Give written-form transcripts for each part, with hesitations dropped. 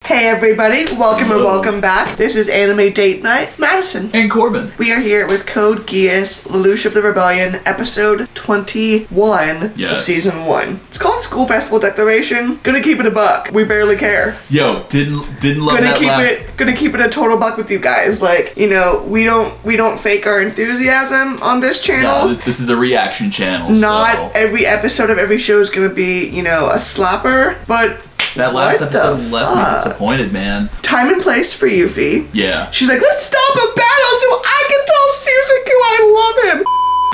Hey everybody, welcome and welcome back. This is Anime Date Night. Madison. And Corbin. We are here with Code Geass, LeLouch of the Rebellion, episode 21 of season 1. It's called School Festival Declaration. Gonna keep it a buck. We barely care. Yo, didn't love that last... Gonna keep it a total buck with you guys. Like, you know, we don't fake our enthusiasm on this channel. No, this is a reaction channel. Not every episode of every show is gonna be, you know, a slapper, but that last episode left me disappointed, man. Time and place for Euphy. Yeah. She's like, let's stop a battle so I can tell Suzuku I love him.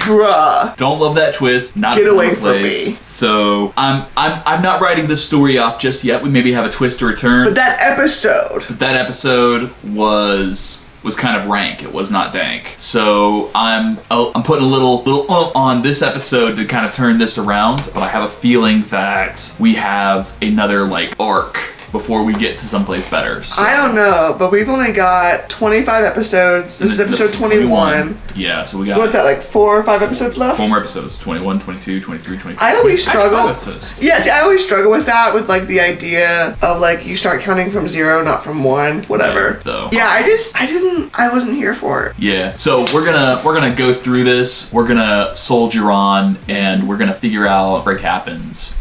Bruh. Don't love that twist. Not Get away from me. So I'm not writing this story off just yet. We maybe have a twist to return. But that episode was kind of rank. It was not dank. So I'm putting a little on this episode to kind of turn this around, but I have a feeling that we have another like arc before we get to someplace better. So. I don't know, but we've only got 25 episodes. This is episode 21. Yeah, so we got... So what's that, like 4 or 5 episodes left? 4 more episodes. 21, 22, 23, 24. I always struggle. Yes, I always struggle with that, with like the idea of like you start counting from 0, not from 1, whatever. Yeah, I wasn't here for it. Yeah, so we're gonna go through this. We're gonna soldier on, and we're gonna figure out what happens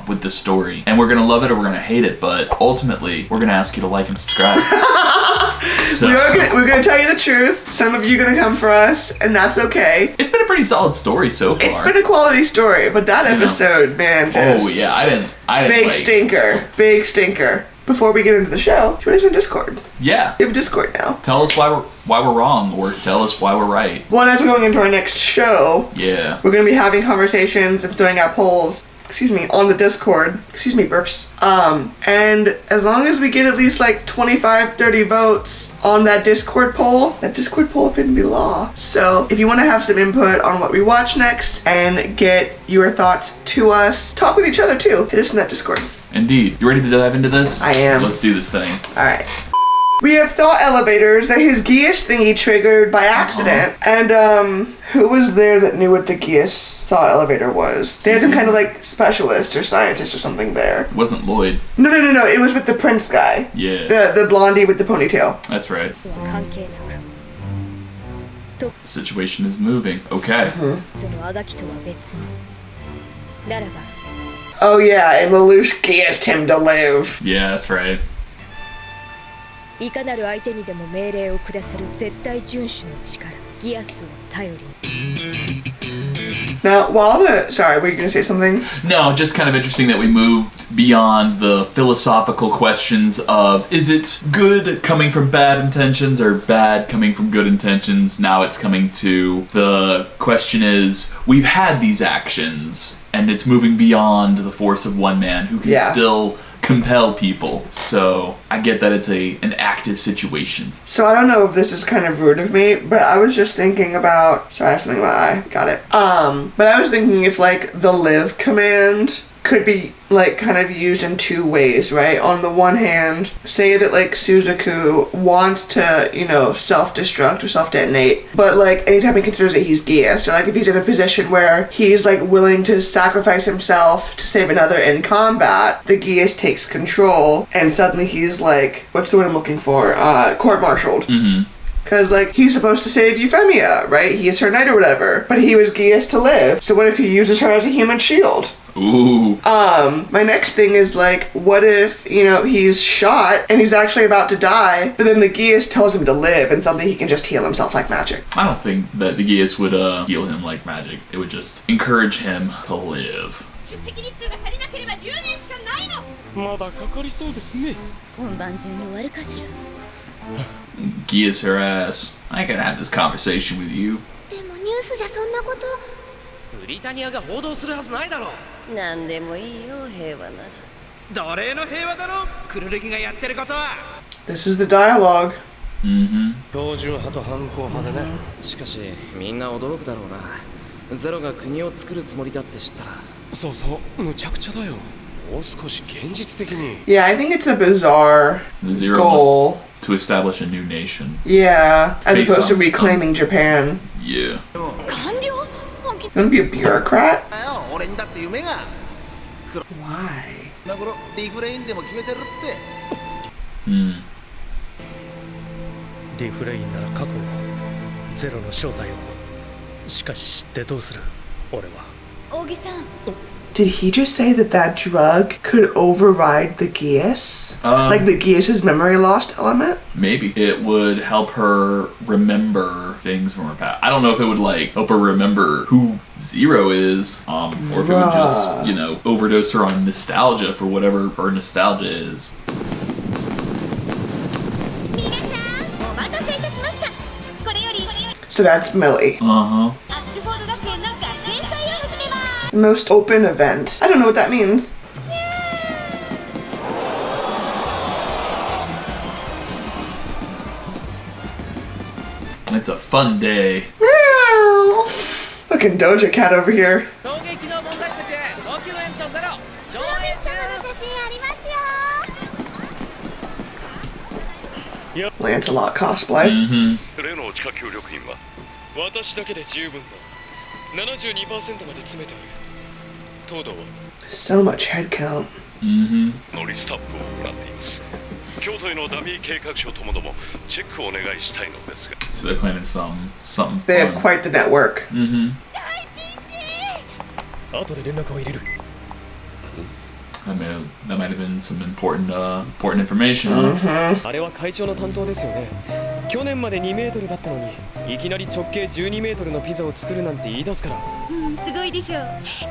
with this story. And we're gonna love it or we're gonna hate it, but ultimately, we're gonna ask you to like and subscribe. So. We're gonna tell you the truth. Some of you are gonna come for us, and that's okay. It's been a pretty solid story so far. It's been a quality story, but that episode, man, just... Oh yeah, I didn't Big stinker. Before we get into the show, join us on Discord. Yeah. We have Discord now. Tell us why we're wrong, or tell us why we're right. Well, as we're going into our next show, yeah, we're gonna be having conversations and throwing out polls. On the Discord. Burps. And as long as we get at least like 25, 30 votes on that Discord poll affinity law. So if you want to have some input on what we watch next and get your thoughts to us, talk with each other too. Hit us in that Discord. Indeed. You ready to dive into this? I am. Let's do this thing. Alright. We have thought elevators that his Geass thingy triggered by accident. And, who was there that knew what the Geass thought elevator was? They had some kind of, like, specialist or scientist or something there. It wasn't Lloyd. No. It was with the prince guy. Yeah. The blondie with the ponytail. That's right. The situation is moving. Okay. Oh, yeah, and LeLouch Geassed him to live. Yeah, that's right. Now, sorry, were you going to say something? No, just kind of interesting that we moved beyond the philosophical questions of, is it good coming from bad intentions or bad coming from good intentions? Now it's coming to the question is, we've had these actions, and it's moving beyond the force of one man who can still compel people. So I get that it's an active situation. So I don't know if this is kind of rude of me, but I was just thinking about, sorry, I have something in my eye, got it. But I was thinking if like the live command could be like kind of used in 2 ways, right? On the one hand, say that like Suzuku wants to, you know, self-destruct or self-detonate, but like anytime he considers that he's Geass, or like if he's in a position where he's like willing to sacrifice himself to save another in combat, the Geass takes control and suddenly he's like, what's the word I'm looking for? Court-martialed. Mm-hmm. Because, like, he's supposed to save Euphemia, right? He is her knight or whatever. But he was Geass to live. So what if he uses her as a human shield? Ooh. My next thing is, like, what if, you know, he's shot and he's actually about to die, but then the Geass tells him to live and suddenly he can just heal himself like magic? I don't think that the Geass would heal him like magic. It would just encourage him to live. Geass her ass. I can have this conversation with you. This is the dialogue. Mm-hmm. ゼロが国を作るつもりだって知ったら。そうそう、むちゃくちゃだよ。もう少し現実的に。Yeah, I think it's a bizarre goal to establish a new nation. Yeah, as opposed to reclaiming Japan. Yeah. 官僚？ You wanna be a bureaucrat? 俺にだって夢が Why? 今頃リフレインでも決めてるって リフレインなら過去をゼロの正体をしかし知ってどうする俺は大木さん Did he just say that that drug could override the Geass? Like the Geass's memory lost element? Maybe it would help her remember things from her past. I don't know if it would like help her remember who Zero is, or if it would just, you know, overdose her on nostalgia for whatever her nostalgia is. 皆さんお待たせいたしましたこれより So that's Millie. Uh huh. アッシュフォード学園の学園祭を始めます The most open event. I don't know what that means. It's a fun day. Meow. Fucking Doja Cat over here. 衝撃の問題作ドキュメントゼロ上映中写真ありますよ Lancelot cosplay. 例の地下協力員は私だけで十分だ 72% まで詰めてある東堂は So much head count. 乗りスタッフを行っています京都へのダミー計画書ともどもチェックをお願いしたいのですが So they're planning something They have fun. quite the network. 後で連絡を入れる That might have been some important information. Huh? あれは会長の担当ですよね去年まで2メートルだったのにいきなり直径12メートルのピザを作るなんて言い出すからすごいでしょう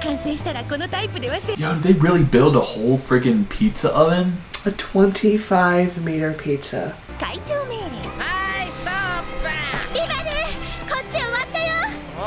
完成したらこのタイプでは Yo, did they really build a whole friggin' pizza oven? A 25-meter pizza. 会長命令はいストップリバルこっち終わったよお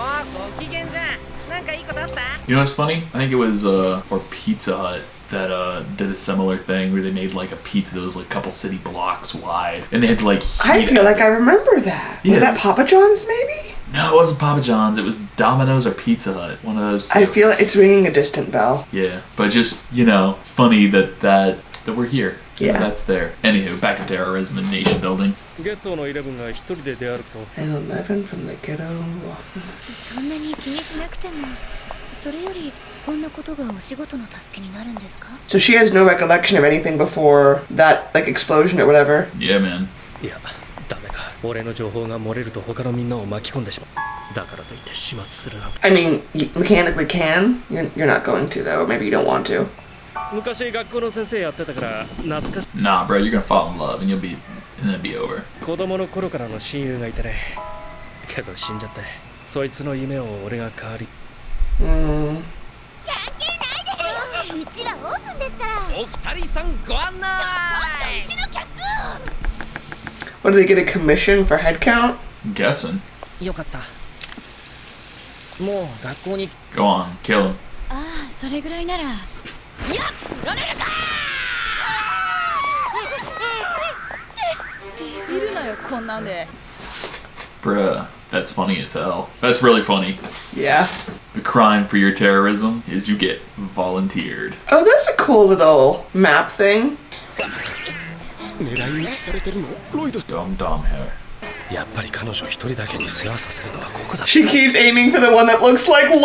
ご機嫌じゃんなんかいいことあった You know what's funny? I think it was or Pizza Hut that did a similar thing where they made like a pizza that was like a couple city blocks wide, and they had to like. I feel like I remember that. Yeah. Was that Papa John's maybe? No, it wasn't Papa John's. It was Domino's or Pizza Hut. One of those two. I feel like it's ringing a distant bell. Yeah, but just funny that we're here. Yeah. That's there. Anywho, back to terrorism and nation building. ゲットの11が一人で出歩くと And 11 from the ghetto. そんなに気にしなくてもそれよりこんなことがお仕事の助けになるんですか So she has no recollection of anything before that like explosion or whatever. Yeah, man. いやダメか俺の情報が漏れると他のみんなを巻き込んでしまうだからといって始末するな I mean, you mechanically can. You're not going to though. Maybe you don't want to. 昔学校の先生やってたから懐かしい Nah, bro, you're gonna fall in love and it'll be over. 子供の頃からの親友がいてねけど死んじゃってそいつの夢を俺が代わり Mm. 関係ないですようちはオープンですからお二人さんご案内うちの客 What, do they get a commission for head count? I'm guessing. よかったもう学校に Go on, kill him. ああそれぐらいならいや取られるかいるなよこんなんで Bruh, that's funny as hell. That's really funny. Yeah. The crime for your terrorism is you get volunteered. Oh, that's a cool little map thing. 狙い撃ちされてるのロイド Dumb hair. やっぱり彼女一人だけに世話させるのはここだ She keeps aiming for the one that looks like Lloyd.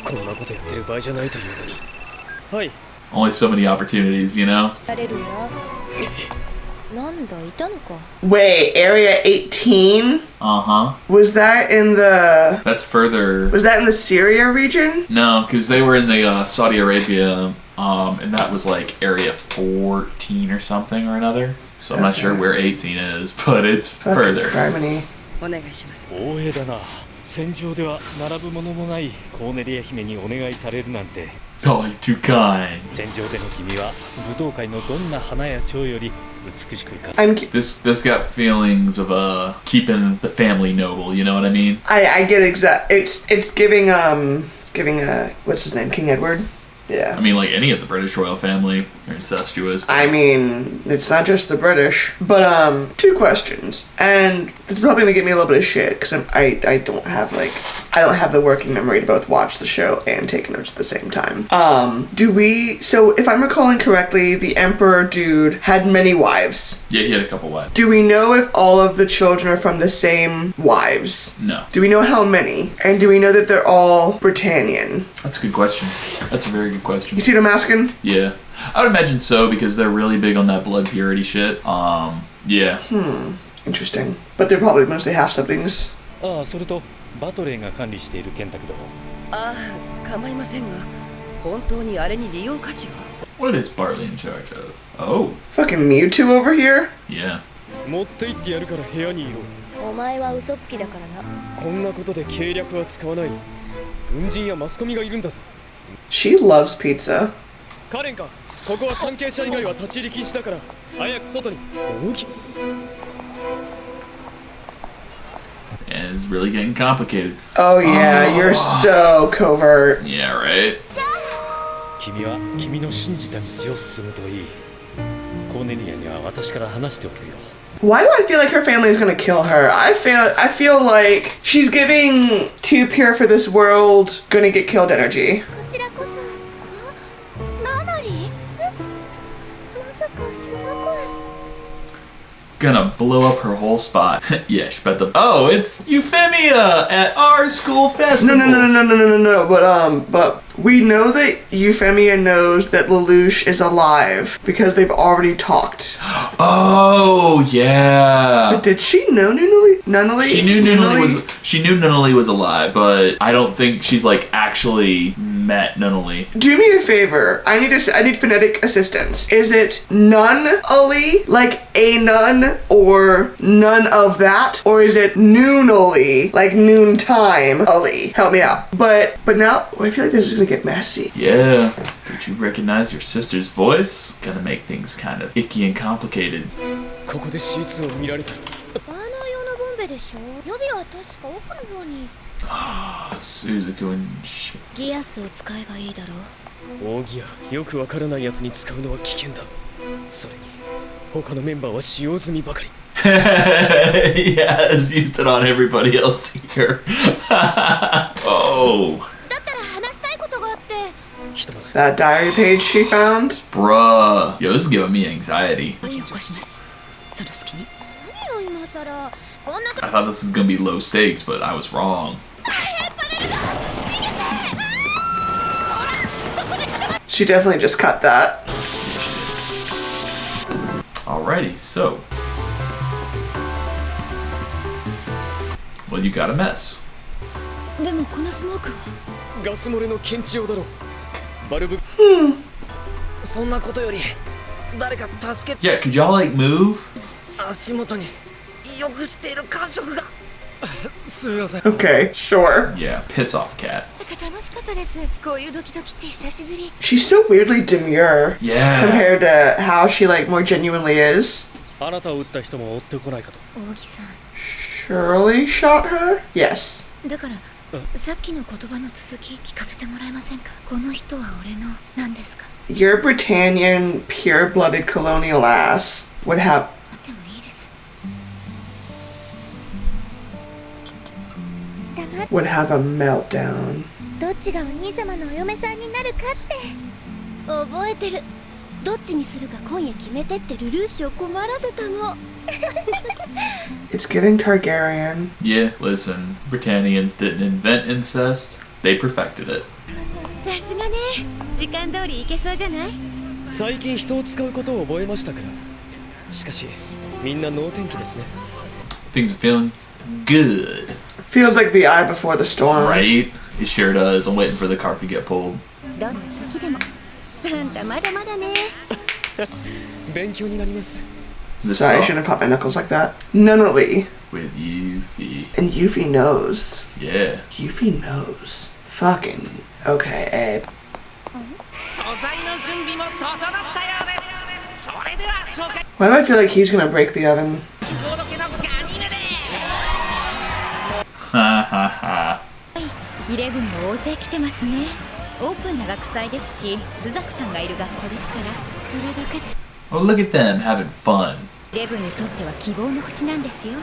こんなことやってる場合じゃないというのにはい Only so many opportunities, you know? やれるわなんだいたのか Wait, Area 18? Uh-huh. Was that in the... That's further... Was that in the Syria region? No, because they were in the Saudi Arabia, and that was like Area 14 or something or another. So I'm not sure where 18 is, but it's further. Criminy. お願いします大江だな戦場では並ぶものもないコーネリア姫にお願いされるなんて Oh, you're too kind. 戦場での君は武道会のどんな花や蝶より美しくいか This got feelings of keeping the family noble, you know what I mean? I get exact... It's giving, what's his name? King Edward? Yeah. I mean, like any of the British royal family are incestuous. I mean, it's not just the British. But, 2 questions. And this is probably gonna give me a little bit of shit, because I don't have, like... I don't have the working memory to both watch the show and take notes at the same time. So if I'm recalling correctly, the Emperor dude had many wives. Yeah, he had a couple wives. Do we know if all of the children are from the same wives? No. Do we know how many? And do we know that they're all Britannian? That's a good question. That's a very good question. You see what I'm asking? Yeah. I would imagine so because they're really big on that blood purity shit. Yeah. Interesting. But they're probably mostly half-siblings. ああ、それとバトレーが管理している件だけど。ああ、構いませんが、本当にあれに利用価値が。What is Bartley in charge of? Oh. Fucking Mewtwo over here? Yeah. 持って行ってやるから部屋にいろ。お前は嘘つきだからな。こんなことで計略は使わない。軍人やマスコミがいるんだぞ。She loves pizza. カレンか。ここは関係者以外は立ち入り禁止だから早く外に。大き。And it's really getting complicated. Oh yeah, you're so covert. Yeah, right? 君は君の信じた道を進むといい。コーネリアには私から話しておくよ。Why do I feel like her family is gonna kill her? I feel like she's giving too pure for this world, gonna get killed energy. こちらこそ。ナナリー？まさかその声。Gonna blow up her whole spot. Yeah, she bet the. Oh, it's Euphemia at our school festival. No. But we know that Euphemia knows that LeLouch is alive because they've already talked. Oh yeah. But did she know Nunnally? She knew Nunnally was alive, but I don't think she's like actually met Nunnally. Do me a favor. I need phonetic assistance. Is it Nunnally, like a nun, or none of that, or is it Noonally, like noontime Ali? Help me out. But now I feel like this is gonna get messy. Yeah. Did you recognize your sister's voice? Gonna make things kind of icky and complicated. ここで C2 を見られた。バーナー用のボンベでしょ。予備は確か奥の方に。Suzuku andギアスを使えばいいだろう。奥義やよくわからないやつに使うのは危険だ。それに他のメンバーは使用済みばかり。Yes, used it on everybody else here. Oh. だったら話したいことがあって。ひとまず。That diary page she found? Bruh. Yo, this is giving me anxiety. 起こします。その隙に。何を今さら。こんな。I thought this was gonna be low stakes, but I was wrong. She definitely just cut that. Alrighty, so. Well, you got a mess. でもこのスモークはガス漏れの検知用だろう。バルブ。そんなことより誰か助け。Yeah, could y'all like move? 足元によくしている感触が。すみません。Okay, sure. Yeah, piss off, cat. 楽しかったです。こういうドキドキって久しぶり。She's so weirdly demure. Yeah. Compared to how she like more genuinely is. あなたを撃った人も追ってこないかと。大木さん。Shirley shot her? Yes. だからさっきの言葉の続き聞かせてもらえませんか。この人は俺の何ですか。 Your Britannian pure-blooded colonial ass would have でもいいです。would have a meltdown. どっちがお兄様のお嫁さんになるかって覚えてる。どっちにするか今夜決めてってルルーシュを困らせたの。It's giving Targaryen. Yeah, listen, Britannians didn't invent incest, they perfected it. さすがね。時間通り行けそうじゃない。最近人を使うことを覚えましたから。しかしみんな能天気ですね。 Things are feeling good. Feels like the eye before the storm. Right? It sure does. I'm waiting for the carpet to get pulled. どんな時でも。あんたまだまだね。勉強になります。 This Sorry, I song shouldn't have popped my knuckles like that. Nunnally. with Euphy. And Euphy knows. Yeah. Euphy knows. Fucking. Okay, Abe. 素材の準備も整ったようです。それでは紹介。 Why do I feel like he's gonna break the oven? ゴロケのガニメで。Ha ha ha. イレブンも大勢来てますね。オープンな学祭ですし、スザクさんがいる学校ですから、それだけで。 Oh, look at them having fun. イレブンにとっては希望の星なんですよ。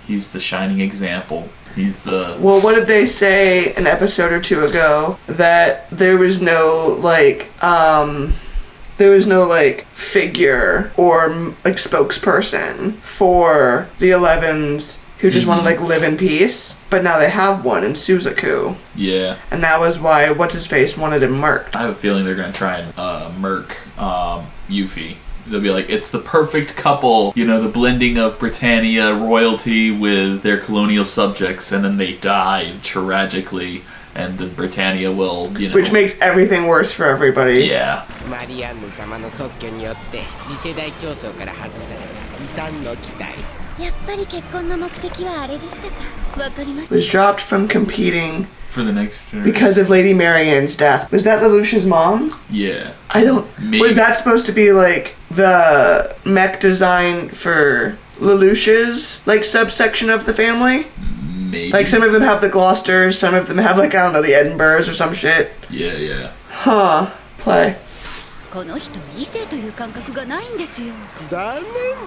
He's the shining example. He's the... Well, what did they say an episode or two ago? That there was no, like, figure or, like, spokesperson for the 11s who just want to, like, live in peace. But now they have one in Suzaku. Yeah. And that was why What's-His-Face wanted him murked. I have a feeling they're going to try and murk Euphy. They'll be like, it's the perfect couple, you know, the blending of Britannia royalty with their colonial subjects, and then they die tragically, and the Britannia will, you know... Which makes everything worse for everybody. Yeah. マリアンヌ様の即居によって次世代競争から外され異端の期待。やっぱり結婚の目的はあれでしたか。わかりました。 Was dropped from competing For the next generation. because of Lady Marianne's death. Was that LeLouch's mom? Yeah. I don't... Maybe. Was that supposed to be, like, the mech design for LeLouch's, like, subsection of the family? Maybe. Like, some of them have the Gloucesters, some of them have, like, I don't know, the Edinburghs or some shit. Yeah. Huh. Play. この人異性という感覚がないんですよ。残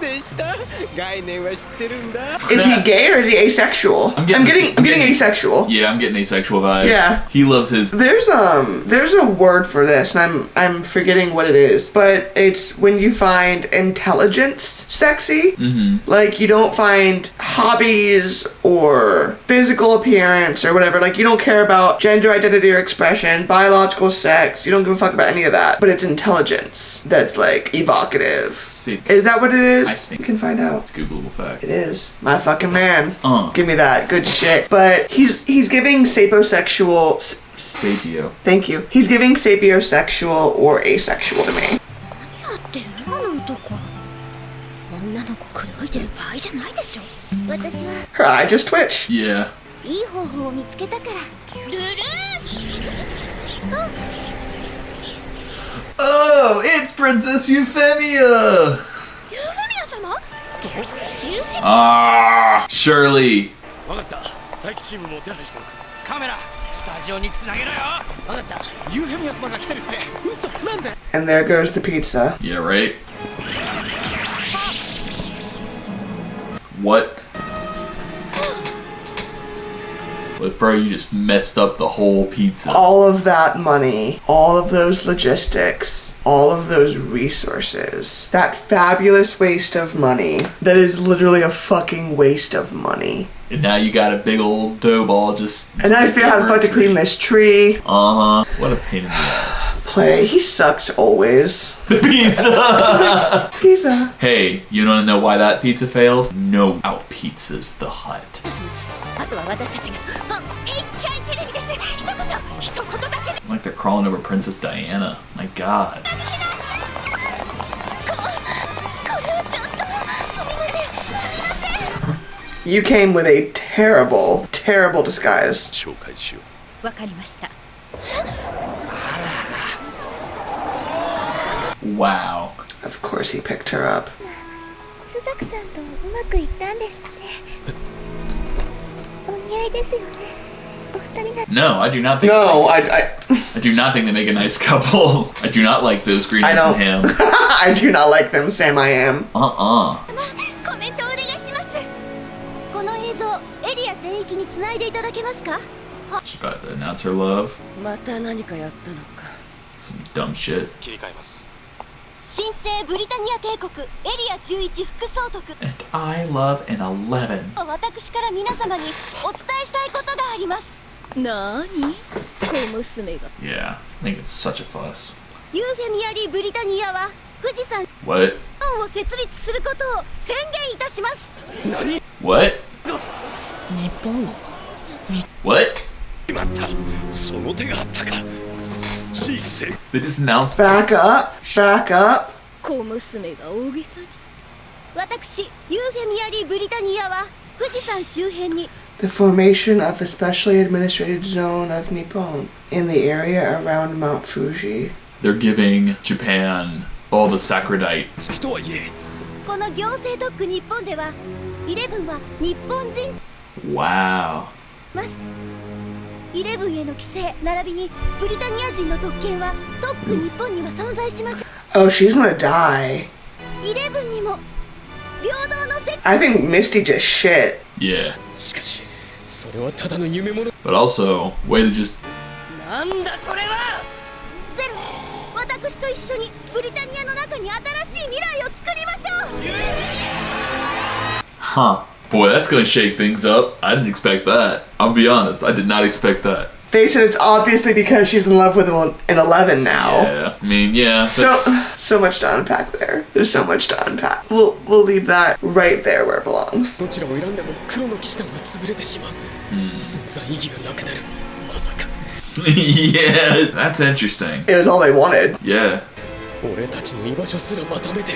念でした。概念は知ってるんだ。 Is he gay or is he asexual? I'm getting asexual. Yeah, I'm getting asexual vibes. Yeah. He loves his... There's a word for this, and I'm forgetting what it is, but it's when you find intelligence sexy. Mm-hmm. Like, you don't find hobbies or physical appearance or whatever. Like, you don't care about gender identity or expression, biological sex. You don't give a fuck about any of that. But it's intelligence that's, like, evocative. See. Is that what it is? I think- You can find out. It's a Googleable fact. It is. My fucking man. Give me that. Good shit. But he's giving sapiosexual... Sapio. Thank you. He's giving sapiosexual or asexual to me. 何やってるのあの男。女の子口説いてる場合じゃないでしょ。私は Her eye just twitched. Yeah. いい方法を見つけたから。ルルー。Oh, it's Princess Euphemia! ユーフェミア様？ユーフェ Ah, Shirley. 分かった待機チームも手配しておくカメラスタジオにつなげろよ分かったユーフェミア様が来てるって嘘なんで And there goes the pizza. Yeah, right? What? But bro, you just messed up the whole pizza. All of that money, all of those logistics, all of those resources, that fabulous waste of money, that is literally a fucking waste of money. And now you got a big old dough ball just... And I figure out how the fuck to clean this tree. Uh-huh. What a pain in the ass. Play. He sucks always. The pizza! Pizza. Hey, you wanna know why that pizza failed? No out-pizzas the hut. します。あとは私たちが。HI テレビです。一言だけで。 Like they're crawling over Princess Diana. My god. これはちょっと。すみません。すみません。 You came with a terrible, terrible disguise. 紹介しよう。わかりました。 Wow. Of course he picked her up. スザクさんとうまくいったんですって。お似合いですよね。お二人が。 No, I do not think... No, I I do not think they make a nice couple. I do not like those green I eggs and don't. ham. I do not like them, Sam I am. コメントお願いします。この映像、エリア全域に繋いでいただけますか？ She's about to announce her love. また何かやったのか。 Some dumb shit. 切り替えます新生ブリタニア帝国エリア11副総督。 And I love an 11. 私から皆様にお伝えしたいことがあります。なーに？小娘が。 Yeah, I think it's such a fuss. ユーフェミアリーブリタニアは富士山 What? を設立することを宣言いたします。 What? 日本を What? 決まった。その手があったか。地域性。 They just announced Back up. Back up. 小娘が大げさに。私ユーフェミアリーブリタニアは富士山周辺に The formation of the specially administrated zone of Nippon in the area around Mount Fuji. they're giving Japan all the sacredite. 月とはいえ。この行政特区日本では11は日本人 Wow. ます。11への規制並びにブリタニア人の特権は特区日本には存在しません。 Oh, she's gonna die. 11にも平等の世界 I think Misty just shit. Yeah. しかしそれはただの夢物 But also, way to just なんだこれは。ゼロ、私と一緒にブリタニアの中に新しい未来を作りましょう。 huh. Boy, that's gonna shake things up. I didn't expect that. I'll be honest, I did not expect that. They said it's obviously because she's in love with an 11 now. Yeah, I mean, yeah. So much to unpack there. There's so much to unpack. We'll leave that right there where it belongs. どちらを選んでも黒の騎士団は潰れてしまう、存在意義がなくなる。まさか yeah, that's interesting. It was all they wanted. Yeah. 俺たちの居場所すらまとめて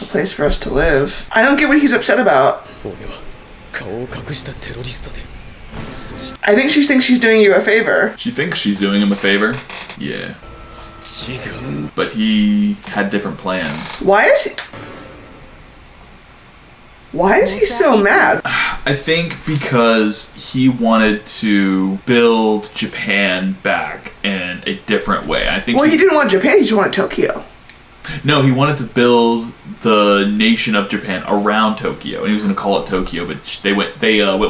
A place for us to live. I don't get what he's upset about. 俺は顔を隠したテロリストで、そして I think she thinks she's doing you a favor. She thinks she's doing him a favor. Yeah. 違う But he had different plans. Why is he so mad? I think because he wanted to build Japan back in a different way. I think Well, he didn't want Japan, he just wanted Tokyo. No, he wanted to build the nation of Japan around Tokyo, and he was going to call it Tokyo, but they went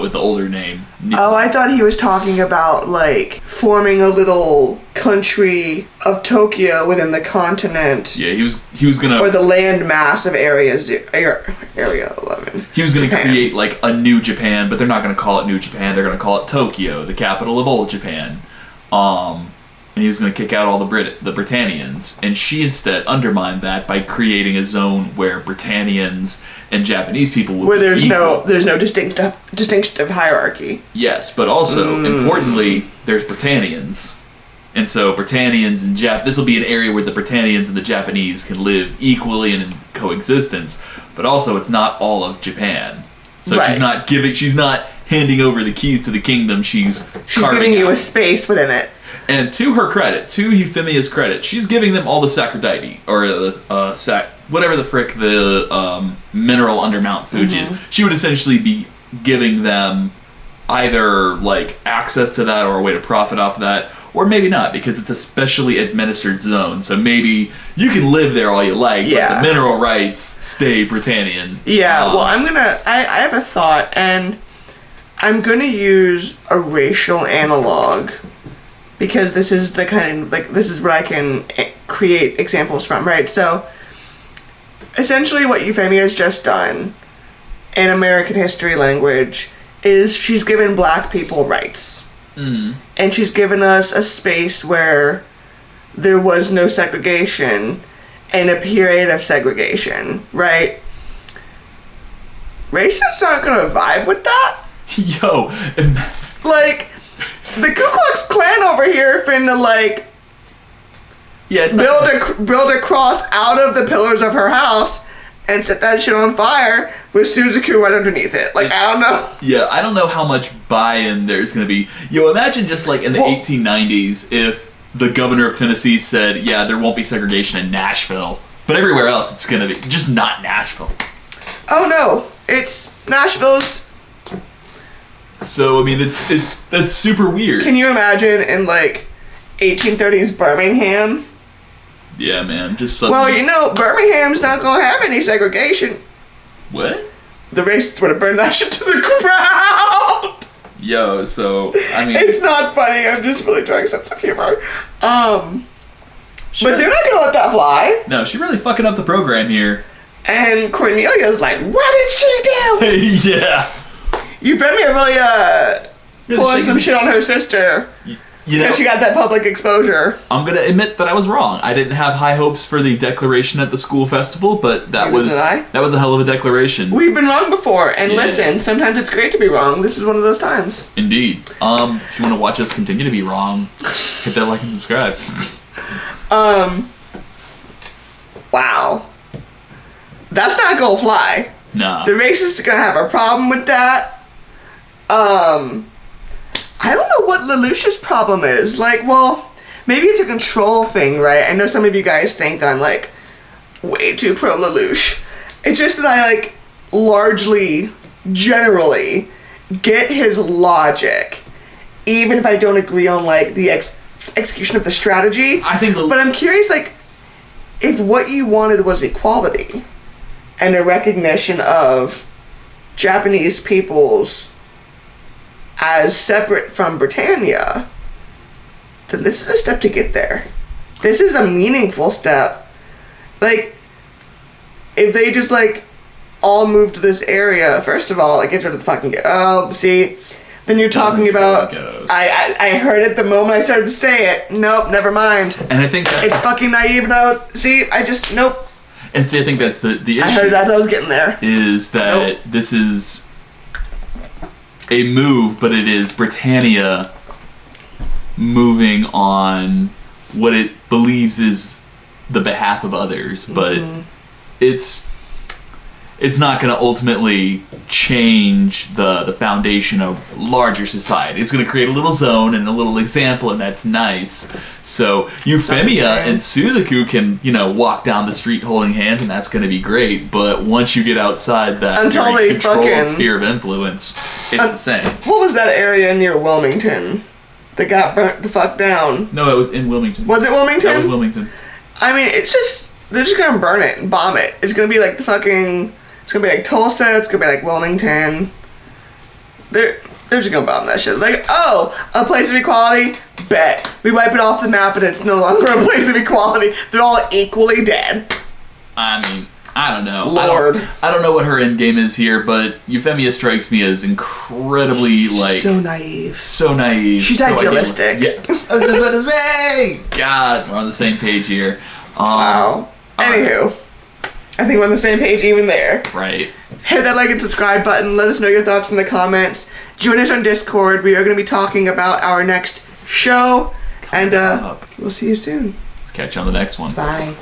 with the older name. Oh, I thought he was talking about, like, forming a little country of Tokyo within the continent. Yeah, he was gonna, Or the land mass of Area 11. he was gonna Japan. create like a new Japan, but they're not gonna call it New Japan. They're gonna call it Tokyo, the capital of old Japan. And he was gonna kick out all the Britannians, and she instead undermined that by creating a zone where Britannians and Japanese people would Where be there's equal. no distinctive hierarchy. Yes, but also importantly, there's Britannians, and so Britannians and this will be an area where the Britannians and the Japanese can live equally and in coexistence. But also, it's not all of Japan, so Right. she's not handing over the keys to the kingdom. She's carving giving you out. a space within it. And to her credit, to Euphemia's credit, she's giving them all the Sacrodite, or whatever the frick the mineral under Mount Fuji is. She would essentially be giving them either like access to that or a way to profit off of that, or maybe not, because it's a specially administered zone. So maybe you can live there all you like, Yeah. but the mineral rights stay Britannian. Yeah, well, I have a thought, and I'm gonna use a racial analog, because this is the kind of, this is what I can create examples from, right? So, essentially what Euphemia has just done, in American history language, is she's given black people rights. And she's given us a space where there was no segregation and a period of segregation, right? Racists aren't gonna vibe with that. Yo, Like, the Ku Klux Klan over here finna, like, yeah, it's build a cross out of the pillars of her house and set that shit on fire with Suzaku right underneath it. Like, I don't know. Yeah, I don't know how much buy-in there's going to be. Yo, imagine just like in the 1890s if the governor of Tennessee said, yeah, there won't be segregation in Nashville, but everywhere else it's going to be, just not Nashville. Oh no, it's Nashville's. So, I mean, that's super weird. Can you imagine in, like, 1830s Birmingham? Yeah, man, just suddenly... Well, you know, Birmingham's not gonna have any segregation. What? The racists would have burned that shit to the ground. Yo, so, I mean... It's not funny, I'm just really trying sense of humor. But they're not gonna let that fly. No, she really fucking up the program here. And Cornelia's like, what did she do? Yeah. Euphemia really, pulling some shit on her sister. You know, Because she got that public exposure. I'm gonna admit that I was wrong. I didn't have high hopes for the declaration at the school festival, but that Neither was did I. that was a hell of a declaration. We've been wrong before, and Yeah. listen, sometimes it's great to be wrong. This was one of those times. Indeed. If you want to watch us continue to be wrong, hit that like and subscribe. Wow. That's not gonna fly. Nah. The racists are gonna have a problem with that. I don't know what LeLouch's problem is. Like, well, maybe it's a control thing, right? I know some of you guys think that I'm, like, way too pro LeLouch. It's just that I, like, largely, generally, get his logic, even if I don't agree on, like, the execution of the strategy. I think... But I'm curious, like, if what you wanted was equality and a recognition of Japanese people's as separate from Britannia, then this is a step to get there. This is a meaningful step. Like, if they just, like, all move to this area, first of all, it gets rid of the fucking... Oh, see? Then you're talking about... I heard it the moment I started to say it. Nope, never mind. And I think that's... It's fucking naive now. See, I just... Nope. And see, I think that's the issue. I heard it as I was getting there. Is that this is a move, but it is Britannia moving on what it believes is the behalf of others, but it's not going to ultimately change the foundation of larger society. It's going to create a little zone and a little example, and that's nice. So Euphemia and Suzaku can, walk down the street holding hands, and that's going to be great. But once you get outside that very controlled sphere of influence, it's the same. What was that area near Wilmington that got burnt the fuck down? No, it was in Wilmington. Was it Wilmington? That was Wilmington. I mean, it's just... They're just going to burn it and bomb it. It's going to be like the fucking... It's going to be like Tulsa. It's going to be like Wilmington. They're just going to bomb that shit. Like, oh, a place of equality? Bet. We wipe it off the map and it's no longer a place of equality. They're all equally dead. I mean... I don't know. Lord. I don't know what her end game is here, but Euphemia strikes me as incredibly, like... So naive. So naive. She's so idealistic. Yeah. I was just about to say! God, we're on the same page here. Wow. Anywho, I think we're on the same page even there. Right. Hit that like and subscribe button. Let us know your thoughts in the comments. Join us on Discord. We are going to be talking about our next show. And we'll see you soon. Catch you on the next one. Bye.